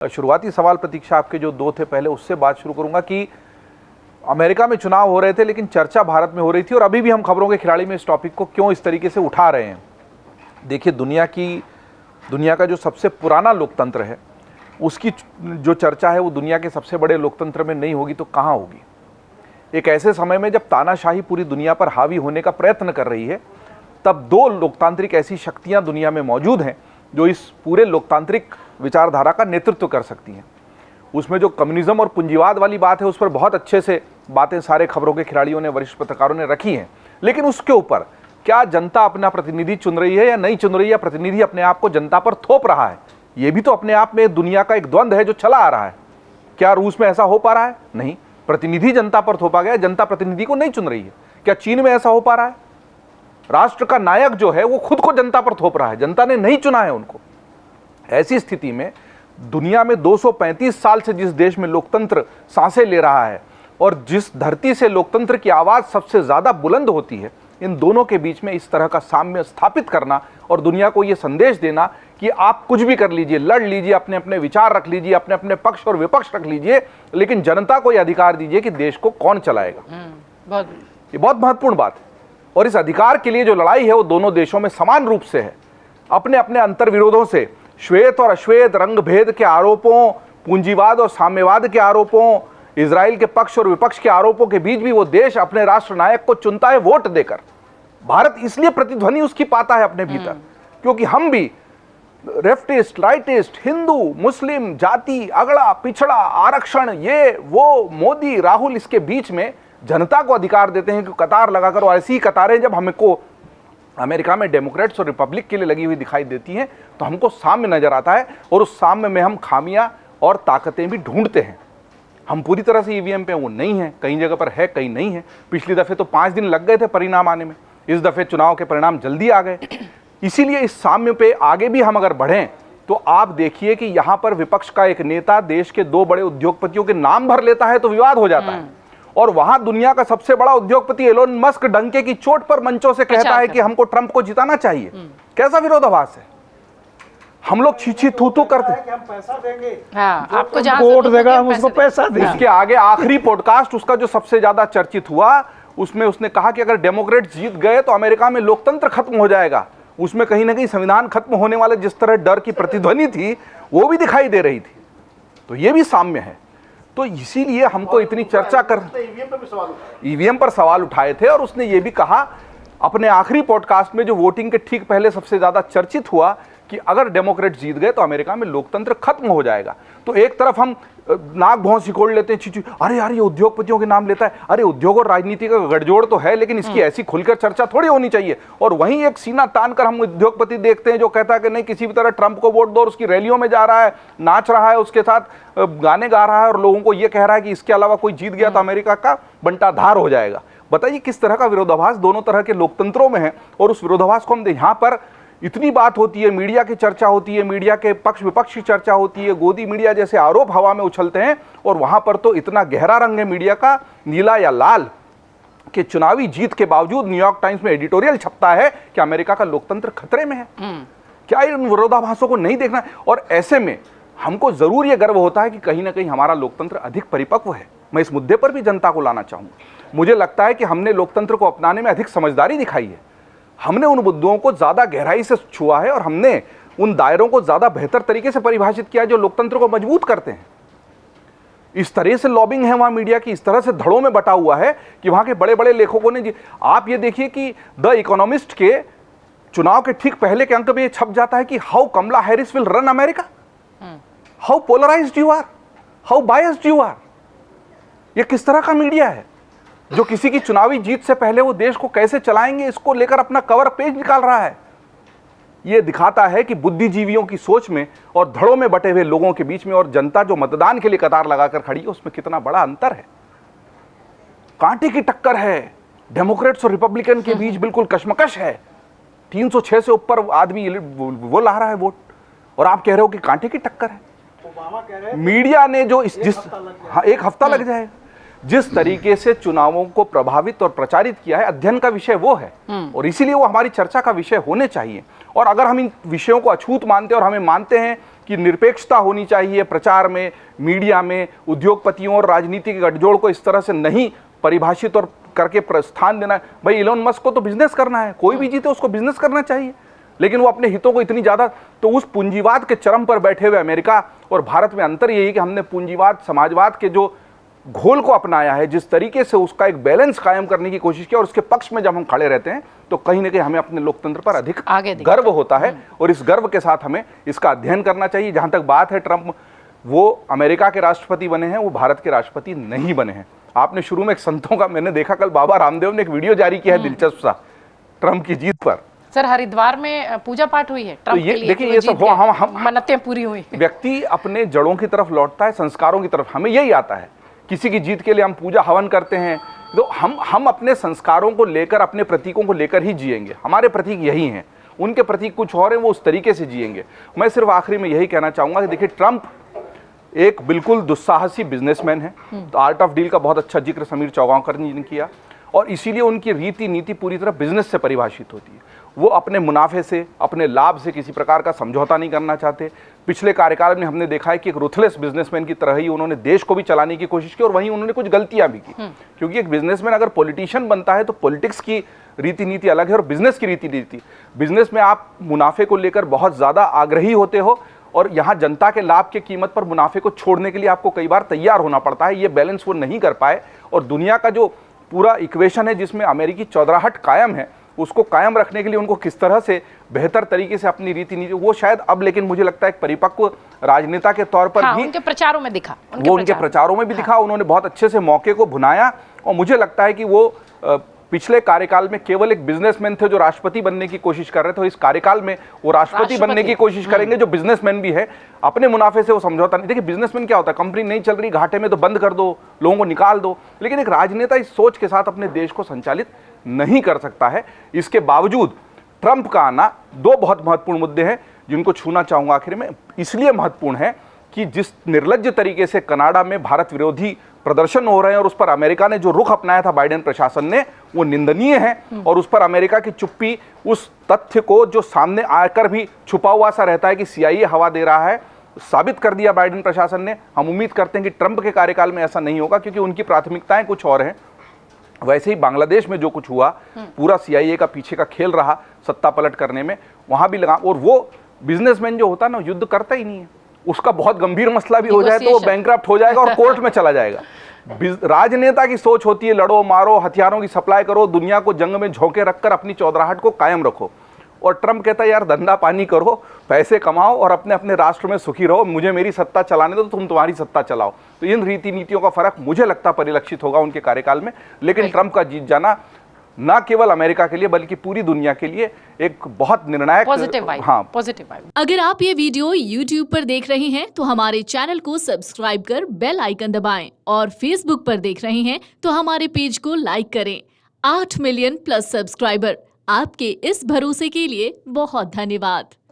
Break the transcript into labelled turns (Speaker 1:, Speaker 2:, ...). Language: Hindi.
Speaker 1: शुरुआती सवाल प्रतीक्षा आपके जो दो थे पहले उससे बात शुरू करूंगा कि अमेरिका में चुनाव हो रहे थे लेकिन चर्चा भारत में हो रही थी और अभी भी हम खबरों के खिलाड़ी में इस टॉपिक को क्यों इस तरीके से उठा रहे हैं। देखिए, दुनिया का जो सबसे पुराना लोकतंत्र है उसकी जो चर्चा है वो दुनिया के सबसे बड़े लोकतंत्र में नहीं होगी तो कहाँ होगी। एक ऐसे समय में जब तानाशाही पूरी दुनिया पर हावी होने का प्रयत्न कर रही है, तब दो लोकतांत्रिक ऐसी शक्तियां दुनिया में मौजूद हैं जो इस पूरे लोकतांत्रिक विचारधारा का नेतृत्व कर सकती हैं। उसमें जो कम्युनिज्म और पूंजीवाद वाली बात है उस पर बहुत अच्छे से बातें सारे खबरों के खिलाड़ियों ने, वरिष्ठ पत्रकारों ने रखी हैं, लेकिन उसके ऊपर क्या जनता अपना प्रतिनिधि चुन रही है या नहीं चुन रही है, प्रतिनिधि अपने आप को जनता पर थोप रहा है, ये भी तो अपने आप में दुनिया का एक द्वंद्व है जो चला आ रहा है। क्या रूस में ऐसा हो पा रहा है? नहीं, प्रतिनिधि जनता पर थोपा गया, जनता प्रतिनिधि को नहीं चुन रही है। क्या चीन में ऐसा हो पा रहा है? राष्ट्र का नायक जो है वो खुद को जनता पर थोप रहा है, जनता ने नहीं चुना है उनको। ऐसी स्थिति में दुनिया में 235 साल से जिस देश में लोकतंत्र सांसें ले रहा है और जिस धरती से लोकतंत्र की आवाज सबसे ज्यादा बुलंद होती है, इन दोनों के बीच में इस तरह का साम्य स्थापित करना और दुनिया को यह संदेश देना कि आप कुछ भी कर लीजिए, लड़ लीजिए, अपने अपने विचार रख लीजिए, अपने अपने पक्ष और विपक्ष रख लीजिए, लेकिन जनता को यह अधिकार दीजिए कि देश को कौन चलाएगा। ये बहुत महत्वपूर्ण बात है और इस अधिकार के लिए जो लड़ाई है वो दोनों देशों में समान रूप से है। अपने अपने अंतर्विरोधों से, श्वेत और अश्वेत रंग भेद के आरोपों, पूंजीवाद और साम्यवाद के आरोपों, इजराइल के पक्ष और विपक्ष के आरोपों के बीच भी वो देश अपने राष्ट्र नायक को चुनता है वोट देकर। भारत इसलिए प्रतिध्वनि उसकी पाता है अपने भीतर क्योंकि हम भी लेफ्टिस्ट, राइटिस्ट, हिंदू, मुस्लिम, जाति, अगड़ा, पिछड़ा, आरक्षण, ये वो, मोदी, राहुल, इसके बीच में जनता को अधिकार देते हैं कि कतार लगाकर, और ऐसी ही कतारें जब हमको अमेरिका में डेमोक्रेट्स और रिपब्लिक के लिए लगी हुई दिखाई देती हैं तो हमको साम्य नजर आता है और उस साम्य में हम खामियां और ताकतें भी ढूंढते हैं। हम पूरी तरह से ईवीएम पे वो नहीं है, कई जगह पर है, कई नहीं है। पिछली दफे तो 5 दिन लग गए थे परिणाम आने में, इस दफे चुनाव के परिणाम जल्दी आ गए। इसीलिए इस साम्य पे आगे भी हम अगर बढ़ें तो आप देखिए कि यहां पर विपक्ष का एक नेता देश के 2 बड़े उद्योगपतियों के नाम भर लेता है तो विवाद हो जाता है, और वहां दुनिया का सबसे बड़ा उद्योगपति एलोन मस्क डंके की चोट पर मंचों से कहता है कि हमको ट्रंप को जिताना चाहिए। कैसा विरोधाभास है? हम लोग छीछी थू थू करते हैं,
Speaker 2: हम पैसा देंगे,
Speaker 3: आपको
Speaker 2: वोट देगा हम उसको पैसा देंगे।
Speaker 1: इसके आगे आखिरी पॉडकास्ट उसका जो सबसे ज्यादा चर्चित हुआ, उसमें उसने कहा कि अगर डेमोक्रेट जीत गए तो अमेरिका में लोकतंत्र खत्म हो जाएगा। उसमें कहीं ना कहीं संविधान खत्म होने वाले जिस तरह डर की प्रतिध्वनि थी वो भी दिखाई दे रही थी। तो ये भी साम्य है। तो इसीलिए हमको इतनी चर्चा कर ईवीएम पर सवाल उठाए थे और उसने ये भी कहा अपने आखिरी पॉडकास्ट में जो वोटिंग के ठीक पहले सबसे ज्यादा चर्चित हुआ कि अगर डेमोक्रेट जीत गए तो अमेरिका में लोकतंत्र खत्म हो जाएगा। तो एक तरफ हम नाक भौं सिकोड़ लेते हैं, चीचू, अरे यार ये उद्योगपतियों के नाम लेता है, अरे उद्योग और राजनीति का गठजोड़ तो है लेकिन इसकी ऐसी खुलकर चर्चा थोड़ी होनी चाहिए। और वहीं एक सीना तान कर हम उद्योगपति देखते हैं जो कहता है कि नहीं, किसी भी तरह ट्रंप को वोट दो, और उसकी रैलियों में जा रहा है, नाच रहा है, उसके साथ गाने गा रहा है और लोगों को ये कह रहा है कि इसके अलावा कोई जीत गया तो अमेरिका का बंटाधार हो जाएगा। बताइए किस तरह का विरोधाभास दोनों तरह के लोकतंत्रों में है। और उस विरोधाभास को हम यहाँ पर इतनी बात होती है, मीडिया की चर्चा होती है, मीडिया के पक्ष विपक्ष की चर्चा होती है, गोदी मीडिया जैसे आरोप हवा में उछलते हैं, और वहां पर तो इतना गहरा रंग है मीडिया का, नीला या लाल, कि चुनावी जीत के बावजूद न्यूयॉर्क टाइम्स में एडिटोरियल छपता है कि अमेरिका का लोकतंत्र खतरे में है। क्या इन विरोधाभासों को नहीं देखना है? और ऐसे में हमको जरूर यह गर्व होता है कि कहीं ना कहीं हमारा लोकतंत्र अधिक परिपक्व है। मैं इस मुद्दे पर भी जनता को लाना चाहूंगा। मुझे लगता है कि हमने लोकतंत्र को अपनाने में अधिक समझदारी दिखाई है। हमने उन मुद्दों को ज्यादा गहराई से छुआ है और हमने उन दायरों को ज्यादा बेहतर तरीके से परिभाषित किया जो लोकतंत्र को मजबूत करते हैं। इस तरह से लॉबिंग है वहां मीडिया की, इस तरह से धड़ों में बटा हुआ है कि वहां के बड़े बड़े लेखकों ने, आप ये देखिए कि द इकोनॉमिस्ट के चुनाव के ठीक पहले के अंक में ये छप जाता है कि how Kamala Harris will run America, how polarised you are, how biased you are. ये किस तरह का मीडिया है जो किसी की चुनावी जीत से पहले वो देश को कैसे चलाएंगे इसको लेकर अपना कवर पेज निकाल रहा है। ये दिखाता है कि बुद्धिजीवियों की सोच में और धड़ों में बटे हुए लोगों के बीच में और जनता जो मतदान के लिए कतार लगाकर खड़ी है उसमें कितना बड़ा अंतर है। कांटे की टक्कर है, डेमोक्रेट्स और रिपब्लिकन के बीच बिल्कुल कशमकश है। 306 से ऊपर आदमी वो ला रहा है वोट और आप कह रहे हो कि कांटे की टक्कर है। मीडिया ने जो एक हफ्ता लग जाएगा, जिस तरीके से चुनावों को प्रभावित और प्रचारित किया है, अध्ययन का विषय वो है और इसीलिए वो हमारी चर्चा का विषय होने चाहिए। और अगर हम इन विषयों को अछूत मानते हैं और हमें मानते हैं कि निरपेक्षता होनी चाहिए प्रचार में, मीडिया में, उद्योगपतियों और राजनीतिक गठजोड़ को इस तरह से नहीं परिभाषित और करके प्रस्थान देना है। भाई इलोन मस्क को तो बिजनेस करना है, कोई भी जीते उसको बिजनेस करना चाहिए, लेकिन वो अपने हितों को इतनी ज़्यादा, तो उस पूंजीवाद के चरम पर बैठे हुए अमेरिका और भारत में अंतर यही है कि हमने पूंजीवाद समाजवाद के जो घोल को अपनाया है, जिस तरीके से उसका एक बैलेंस कायम करने की कोशिश की, और उसके पक्ष में जब हम खड़े रहते हैं तो कहीं ना कहीं हमें अपने लोकतंत्र पर अधिक गर्व होता है, और इस गर्व के साथ हमें इसका अध्ययन करना चाहिए। जहां तक बात है ट्रंप, वो अमेरिका के राष्ट्रपति बने हैं, वो भारत के राष्ट्रपति नहीं बने हैं। आपने शुरू में एक संतों का, मैंने देखा कल बाबा रामदेव ने एक वीडियो जारी किया है दिलचस्प सा ट्रंप की जीत पर।
Speaker 3: सर हरिद्वार में पूजा पाठ हुई है
Speaker 1: तो
Speaker 3: ट्रंप
Speaker 1: ये
Speaker 3: के लिए,
Speaker 1: देखिए ये सब हम
Speaker 3: मन्नतें पूरी हुई।
Speaker 1: व्यक्ति अपने जड़ों की तरफ लौटता है, संस्कारों की तरफ। हमें यही आता है, किसी की जीत के लिए हम पूजा हवन करते हैं, तो हम अपने संस्कारों को लेकर, अपने प्रतीकों को लेकर ही जिएंगे। हमारे प्रतीक यही हैं, उनके प्रतीक कुछ और हैं, वो उस तरीके से जिएंगे। मैं सिर्फ आखिरी में यही कहना चाहूंगा कि देखिए ट्रंप एक बिल्कुल दुस्साहसी बिजनेसमैन है। तो आर्ट ऑफ डील का बहुत अच्छा जिक्र समीर चौगांवकर जी ने किया, और इसीलिए उनकी रीति नीति पूरी तरह बिजनेस से परिभाषित होती है। वो अपने मुनाफे से, अपने लाभ से किसी प्रकार का समझौता नहीं करना चाहते। पिछले कार्यकाल में हमने देखा है कि एक रुथलेस बिजनेसमैन की तरह ही उन्होंने देश को भी चलाने की कोशिश की, और वहीं उन्होंने कुछ गलतियां भी की, क्योंकि एक बिजनेसमैन अगर पॉलिटिशियन बनता है तो पॉलिटिक्स की रीति नीति अलग है और बिजनेस की रीति नीति। बिजनेस में आप मुनाफे को लेकर बहुत ज़्यादा आग्रही होते हो, और यहाँ जनता के लाभ की कीमत पर मुनाफे को छोड़ने के लिए आपको कई बार तैयार होना पड़ता है। ये बैलेंस वो नहीं कर पाए, और दुनिया का जो पूरा इक्वेशन है जिसमें अमेरिकी चौधराहट कायम है, उसको कायम रखने के लिए उनको किस तरह से बेहतर तरीके से अपनी रीति नीति, वो शायद अब, लेकिन मुझे लगता है एक परिपक्व राजनेता के तौर पर भी
Speaker 3: उनके प्रचारों में दिखा,
Speaker 1: उनके प्रचारों में भी दिखा। उन्होंने बहुत अच्छे से मौके को भुनाया, और मुझे लगता है कि वो पिछले कार्यकाल में केवल एक बिजनेसमैन थे जो राष्ट्रपति बनने की कोशिश कर रहे थे। इस कार्यकाल में वो राष्ट्रपति बनने की कोशिश करेंगे जो बिजनेसमैन भी है। अपने मुनाफे से वो समझौता नहीं। देखिए बिजनेसमैन क्या होता है, कंपनी नहीं चल रही, घाटे में तो बंद कर दो, लोगों को निकाल दो, लेकिन एक राजनेता इस सोच के साथ अपने देश को संचालित नहीं कर सकता है। इसके बावजूद ट्रंप का आना, दो बहुत महत्वपूर्ण मुद्दे हैं जिनको छूना चाहूंगा आखिर में। इसलिए महत्वपूर्ण है कि जिस निर्लज्ज तरीके से कनाडा में भारत विरोधी प्रदर्शन हो रहे हैं और उस पर अमेरिका ने जो रुख अपनाया था बाइडेन प्रशासन ने, वो निंदनीय है। और उस पर अमेरिका की चुप्पी, उस तथ्य को जो सामने आकर भी छुपा हुआ सा रहता है कि CIA हवा दे रहा है, साबित कर दिया बाइडेन प्रशासन ने। हम उम्मीद करते हैं कि ट्रंप के कार्यकाल में ऐसा नहीं होगा, क्योंकि उनकी प्राथमिकताएं कुछ और हैं। वैसे ही बांग्लादेश में जो कुछ हुआ, पूरा CIA का पीछे का खेल रहा सत्ता पलट करने में, वहां भी लगा। और वो बिजनेसमैन जो होता है ना, युद्ध करता ही नहीं है। उसका बहुत गंभीर मसला भी हो जाए तो वो बैंकरप्ट हो जाएगा और कोर्ट में चला जाएगा। राजनेता की सोच होती है लड़ो मारो, हथियारों की सप्लाई करो, दुनिया को जंग में झोंके रखकर अपनी चौधराहट को कायम रखो। और ट्रंप कहता है यार धंधा पानी करो, पैसे कमाओ और अपने अपने राष्ट्र में सुखी रहो, मुझे मेरी सत्ता चलाने दो, तुम तुम्हारी सत्ता चलाओ। तो इन रीति नीतियों का फर्क मुझे लगता परिलक्षित होगा उनके कार्यकाल में। लेकिन ट्रंप का जीत जाना न केवल अमेरिका के लिए बल्कि पूरी दुनिया के लिए एक बहुत निर्णायक
Speaker 3: पॉजिटिव वाइब।
Speaker 4: अगर आप ये वीडियो YouTube पर देख रहे हैं तो हमारे चैनल को सब्सक्राइब कर बेल आइकन दबाएं, और Facebook पर देख रहे हैं तो हमारे पेज को लाइक करें। 8 मिलियन प्लस सब्सक्राइबर, आपके इस भरोसे के लिए बहुत धन्यवाद।